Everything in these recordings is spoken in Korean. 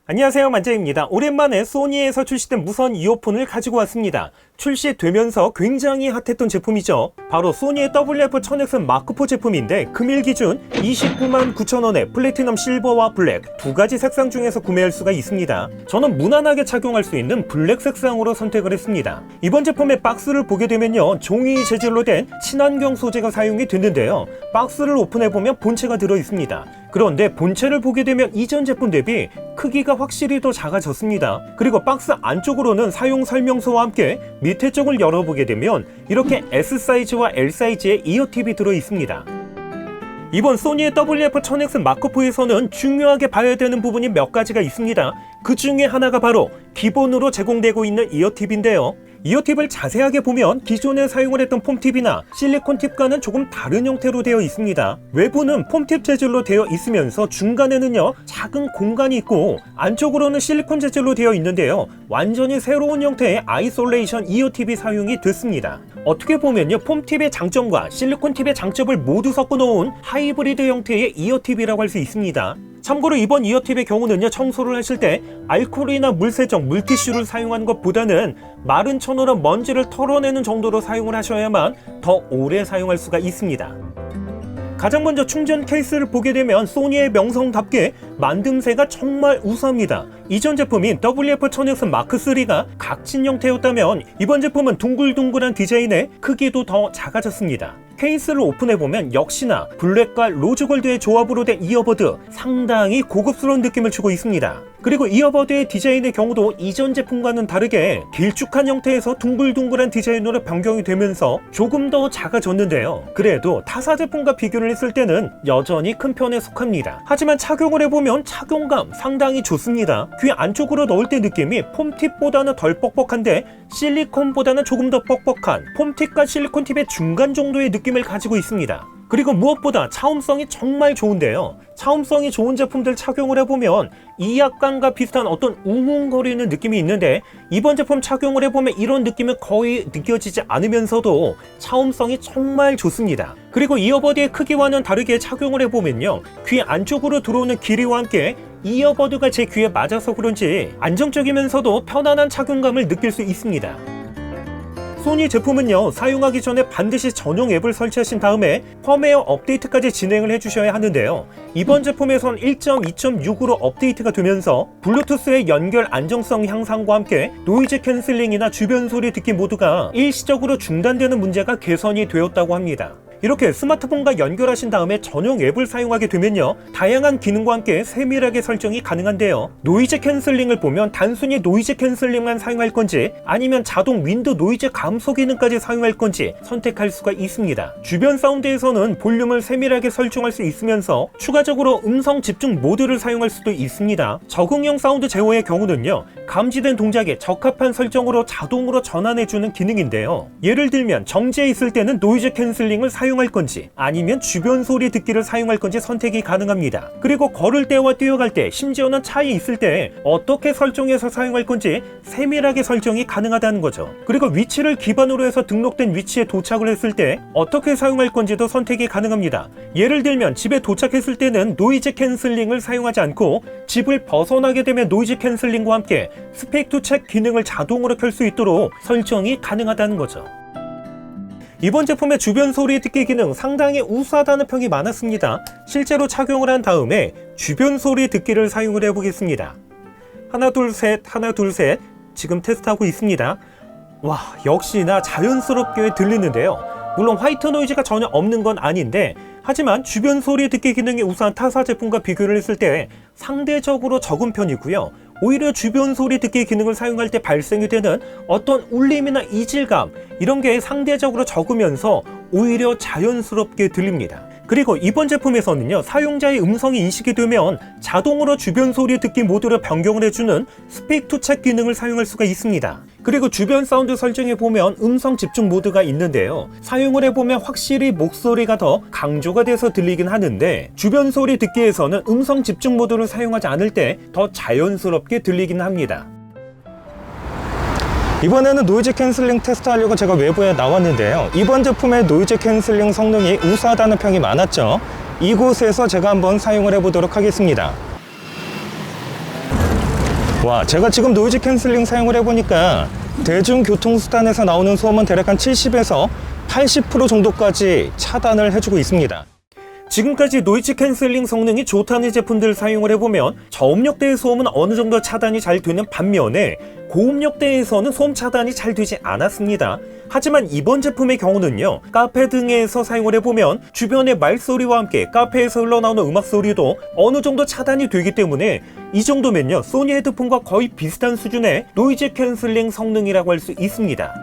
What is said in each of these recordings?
안녕하세요, 만재입니다. 오랜만에 소니에서 출시된 무선 이어폰을 가지고 왔습니다. 출시되면서 굉장히 핫했던 제품이죠. 바로 소니의 WF-1000X 마크4 제품인데 금일 기준 299,900원에 플래티넘 실버와 블랙 두 가지 색상 중에서 구매할 수가 있습니다. 저는 무난하게 착용할 수 있는 블랙 색상으로 선택을 했습니다. 이번 제품의 박스를 보게 되면요, 종이 재질로 된 친환경 소재가 사용이 됐는데요, 박스를 오픈해보면 본체가 들어있습니다. 그런데 본체를 보게 되면 이전 제품 대비 크기가 확실히 더 작아졌습니다. 그리고 박스 안쪽으로는 사용 설명서와 함께 밑에 쪽을 열어보게 되면 이렇게 S 사이즈와 L 사이즈의 이어팁이 들어있습니다. 이번 소니의 WF-1000X 마크4에서는 중요하게 봐야 되는 부분이 몇 가지가 있습니다. 그 중에 하나가 바로 기본으로 제공되고 있는 이어팁인데요. 이어팁을 자세하게 보면 기존에 사용을 했던 폼팁이나 실리콘 팁과는 조금 다른 형태로 되어 있습니다. 외부는 폼팁 재질로 되어 있으면서 중간에는요, 작은 공간이 있고 안쪽으로는 실리콘 재질로 되어 있는데요, 완전히 새로운 형태의 아이솔레이션 이어팁이 사용이 됐습니다. 어떻게 보면요, 폼팁의 장점과 실리콘 팁의 장점을 모두 섞어 놓은 하이브리드 형태의 이어팁이라고 할 수 있습니다. 참고로 이번 이어팁의 경우는요, 청소를 하실 때 알코올이나 물세정, 물티슈를 사용하는 것보다는 마른 천으로 먼지를 털어내는 정도로 사용을 하셔야만 더 오래 사용할 수가 있습니다. 가장 먼저 충전 케이스를 보게 되면 소니의 명성답게 만듦새가 정말 우수합니다. 이전 제품인 WF-1000X 마크3가 각진 형태였다면 이번 제품은 둥글둥글한 디자인에 크기도 더 작아졌습니다. 케이스를 오픈해보면 역시나 블랙과 로즈골드의 조합으로 된 이어버드, 상당히 고급스러운 느낌을 주고 있습니다. 그리고 이어버드의 디자인의 경우도 이전 제품과는 다르게 길쭉한 형태에서 둥글둥글한 디자인으로 변경이 되면서 조금 더 작아졌는데요, 그래도 타사 제품과 비교를 했을 때는 여전히 큰 편에 속합니다. 하지만 착용을 해보면 착용감 상당히 좋습니다. 귀 안쪽으로 넣을 때 느낌이 폼팁보다는 덜 뻑뻑한데 실리콘보다는 조금 더 뻑뻑한 폼팁과 실리콘 팁의 중간 정도의 느낌을 가지고 있습니다. 그리고 무엇보다 차음성이 정말 좋은데요, 차음성이 좋은 제품들 착용을 해보면 이 약간과 비슷한 어떤 웅웅거리는 느낌이 있는데 이번 제품 착용을 해보면 이런 느낌은 거의 느껴지지 않으면서도 차음성이 정말 좋습니다. 그리고 이어버드의 크기와는 다르게 착용을 해보면요, 귀 안쪽으로 들어오는 길이와 함께 이어버드가 제 귀에 맞아서 그런지 안정적이면서도 편안한 착용감을 느낄 수 있습니다. 소니 제품은요, 사용하기 전에 반드시 전용 앱을 설치하신 다음에 펌웨어 업데이트까지 진행을 해주셔야 하는데요, 이번 제품에선 1.2.6으로 업데이트가 되면서 블루투스의 연결 안정성 향상과 함께 노이즈 캔슬링이나 주변 소리 듣기 모두가 일시적으로 중단되는 문제가 개선이 되었다고 합니다. 이렇게 스마트폰과 연결하신 다음에 전용 앱을 사용하게 되면요, 다양한 기능과 함께 세밀하게 설정이 가능한데요, 노이즈 캔슬링을 보면 단순히 노이즈 캔슬링만 사용할 건지 아니면 자동 윈드 노이즈 감소 기능까지 사용할 건지 선택할 수가 있습니다. 주변 사운드에서는 볼륨을 세밀하게 설정할 수 있으면서 추가적으로 음성 집중 모드를 사용할 수도 있습니다. 적응형 사운드 제어의 경우는요, 감지된 동작에 적합한 설정으로 자동으로 전환해주는 기능인데요, 예를 들면 정지해 있을 때는 노이즈 캔슬링을 사용할 건지 아니면 주변 소리 듣기를 사용할 건지 선택이 가능합니다. 그리고 걸을 때와 뛰어갈 때, 심지어는 차에 있을 때 어떻게 설정해서 사용할 건지 세밀하게 설정이 가능하다는 거죠. 그리고 위치를 기반으로 해서 등록된 위치에 도착을 했을 때 어떻게 사용할 건지도 선택이 가능합니다. 예를 들면 집에 도착했을 때는 노이즈 캔슬링을 사용하지 않고 집을 벗어나게 되면 노이즈 캔슬링과 함께 스펙 투 체크 기능을 자동으로 켤 수 있도록 설정이 가능하다는 거죠. 이번 제품의 주변 소리 듣기 기능 상당히 우수하다는 평이 많았습니다. 실제로 착용을 한 다음에 주변 소리 듣기를 사용을 해보겠습니다. 하나 둘 셋, 하나 둘 셋, 지금 테스트하고 있습니다. 와, 역시나 자연스럽게 들리는데요, 물론 화이트 노이즈가 전혀 없는 건 아닌데 하지만 주변 소리 듣기 기능이 우수한 타사 제품과 비교를 했을 때 상대적으로 적은 편이고요, 오히려 주변 소리 듣기 기능을 사용할 때 발생이 되는 어떤 울림이나 이질감, 이런 게 상대적으로 적으면서 오히려 자연스럽게 들립니다. 그리고 이번 제품에서는요, 사용자의 음성이 인식이 되면 자동으로 주변 소리 듣기 모드로 변경을 해주는 스픽 투 챗 기능을 사용할 수가 있습니다. 그리고 주변 사운드 설정에 보면 음성 집중 모드가 있는데요, 사용을 해보면 확실히 목소리가 더 강조가 돼서 들리긴 하는데 주변 소리 듣기에서는 음성 집중 모드를 사용하지 않을 때 더 자연스럽게 들리긴 합니다. 이번에는 노이즈 캔슬링 테스트 하려고 제가 외부에 나왔는데요, 이번 제품의 노이즈 캔슬링 성능이 우수하다는 평이 많았죠. 이곳에서 제가 한번 사용을 해보도록 하겠습니다. 와, 제가 지금 노이즈 캔슬링 사용을 해보니까 대중교통수단에서 나오는 소음은 대략 한 70에서 80% 정도까지 차단을 해주고 있습니다. 지금까지 노이즈 캔슬링 성능이 좋다는 제품들 사용을 해보면 저음역대의 소음은 어느 정도 차단이 잘 되는 반면에 고음역대에서는 소음 차단이 잘 되지 않았습니다. 하지만 이번 제품의 경우는요, 카페 등에서 사용을 해보면 주변의 말소리와 함께 카페에서 흘러나오는 음악 소리도 어느 정도 차단이 되기 때문에 이 정도면요, 소니 헤드폰과 거의 비슷한 수준의 노이즈 캔슬링 성능이라고 할 수 있습니다.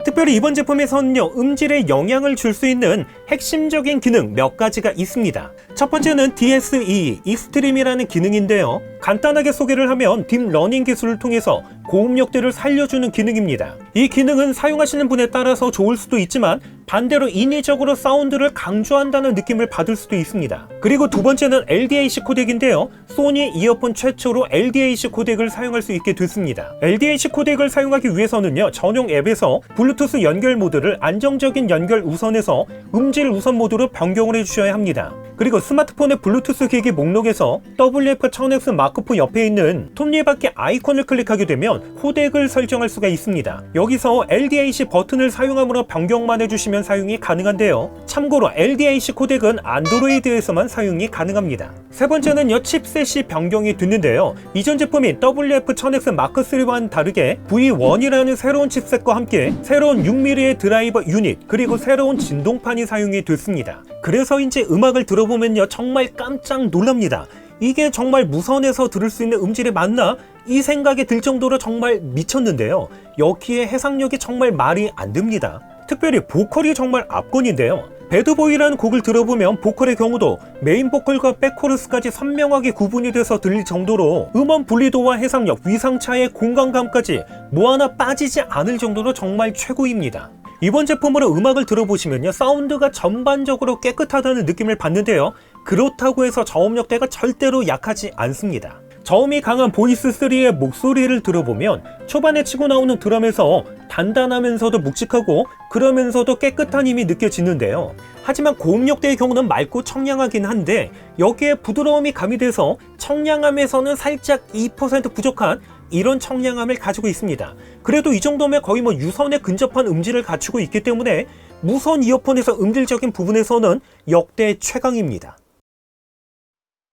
특별히 이번 제품에서는요, 음질에 영향을 줄 수 있는 핵심적인 기능 몇 가지가 있습니다. 첫 번째는 DSE, 익스트림이라는 기능인데요. 간단하게 소개를 하면 딥러닝 기술을 통해서 고음역대를 살려주는 기능입니다. 이 기능은 사용하시는 분에 따라서 좋을 수도 있지만 반대로 인위적으로 사운드를 강조한다는 느낌을 받을 수도 있습니다. 그리고 두 번째는 LDAC 코덱인데요. 소니 이어폰 최초로 LDAC 코덱을 사용할 수 있게 됐습니다. LDAC 코덱을 사용하기 위해서는요, 전용 앱에서 블루투스 연결 모드를 안정적인 연결 우선에서 음질 우선 모드로 변경을 해주셔야 합니다. 그리고 스마트폰의 블루투스 기기 목록에서 WF-1000X 마크4 옆에 있는 톱니바퀴 아이콘을 클릭하게 되면 코덱을 설정할 수가 있습니다. 여기서 LDAC 버튼을 사용함으로 변경만 해주시면 사용이 가능한데요. 참고로 LDAC 코덱은 안드로이드에서만 사용이 가능합니다. 세 번째는요, 칩셋이 변경이 됐는데요. 이전 제품인 WF-1000X 마크3와는 다르게 V1이라는 새로운 칩셋과 함께 새로운 6mm의 드라이버 유닛, 그리고 새로운 진동판이 사용이 됐습니다. 그래서인지 음악을 들어보면요, 정말 깜짝 놀랍니다. 이게 정말 무선에서 들을 수 있는 음질이 맞나? 이 생각이 들 정도로 정말 미쳤는데요. 여기에 해상력이 정말 말이 안 됩니다. 특별히 보컬이 정말 압권인데요. 배드보이라는 곡을 들어보면 보컬의 경우도 메인 보컬과 백코러스까지 선명하게 구분이 돼서 들릴 정도로 음원 분리도와 해상력, 위상차의 공간감까지 뭐 하나 빠지지 않을 정도로 정말 최고입니다. 이번 제품으로 음악을 들어보시면요, 사운드가 전반적으로 깨끗하다는 느낌을 받는데요. 그렇다고 해서 저음역대가 절대로 약하지 않습니다. 저음이 강한 보이스3의 목소리를 들어보면 초반에 치고 나오는 드럼에서 단단하면서도 묵직하고 그러면서도 깨끗한 힘이 느껴지는데요. 하지만 고음역대의 경우는 맑고 청량하긴 한데 여기에 부드러움이 가미돼서 청량함에서는 살짝 2% 부족한 이런 청량함을 가지고 있습니다. 그래도 이 정도면 거의 유선에 근접한 음질을 갖추고 있기 때문에 무선 이어폰에서 음질적인 부분에서는 역대 최강입니다.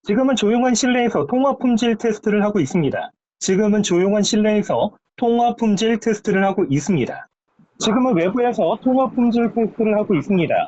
지금은 조용한 실내에서 통화 품질 테스트를 하고 있습니다. 지금은 외부에서 통화 품질 테스트를 하고 있습니다.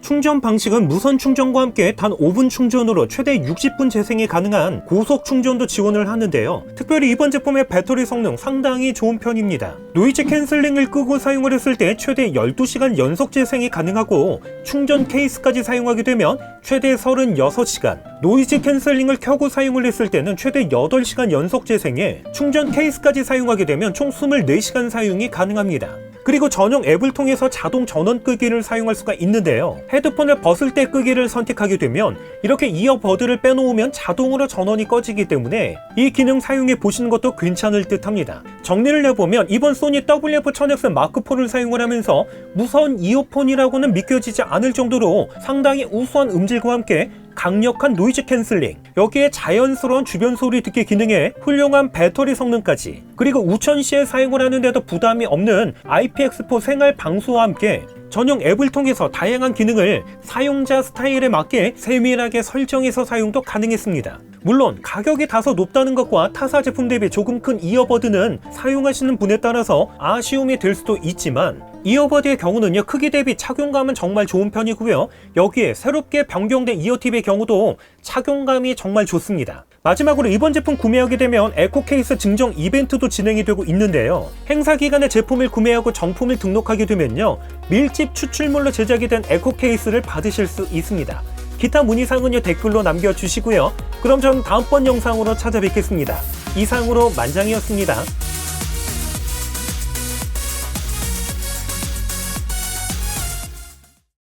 충전 방식은 무선 충전과 함께 단 5분 충전으로 최대 60분 재생이 가능한 고속 충전도 지원을 하는데요. 특별히 이번 제품의 배터리 성능 상당히 좋은 편입니다. 노이즈 캔슬링을 끄고 사용을 했을 때 최대 12시간 연속 재생이 가능하고 충전 케이스까지 사용하게 되면 최대 36시간, 노이즈 캔슬링을 켜고 사용을 했을 때는 최대 8시간 연속 재생에 충전 케이스까지 사용하게 되면 총 24시간 사용이 가능합니다. 그리고 전용 앱을 통해서 자동 전원 끄기를 사용할 수가 있는데요. 헤드폰을 벗을 때 끄기를 선택하게 되면 이렇게 이어버드를 빼놓으면 자동으로 전원이 꺼지기 때문에 이 기능 사용해 보시는 것도 괜찮을 듯 합니다. 정리를 해보면 이번 소니 WF-1000X 마크4를 사용을 하면서 무선 이어폰이라고는 믿겨지지 않을 정도로 상당히 우수한 음질과 함께 강력한 노이즈 캔슬링, 여기에 자연스러운 주변 소리 듣기 기능에 훌륭한 배터리 성능까지, 그리고 우천시에 사용을 하는데도 부담이 없는 IPX4 생활 방수와 함께 전용 앱을 통해서 다양한 기능을 사용자 스타일에 맞게 세밀하게 설정해서 사용도 가능했습니다. 물론 가격이 다소 높다는 것과 타사 제품 대비 조금 큰 이어버드는 사용하시는 분에 따라서 아쉬움이 될 수도 있지만 이어버드의 경우는요, 크기 대비 착용감은 정말 좋은 편이고요. 여기에 새롭게 변경된 이어팁의 경우도 착용감이 정말 좋습니다. 마지막으로 이번 제품 구매하게 되면 에코 케이스 증정 이벤트도 진행이 되고 있는데요. 행사 기간에 제품을 구매하고 정품을 등록하게 되면요, 밀집 추출물로 제작이 된 에코 케이스를 받으실 수 있습니다. 기타 문의사항은요 댓글로 남겨주시고요. 그럼 전 다음번 영상으로 찾아뵙겠습니다. 이상으로 만장이었습니다.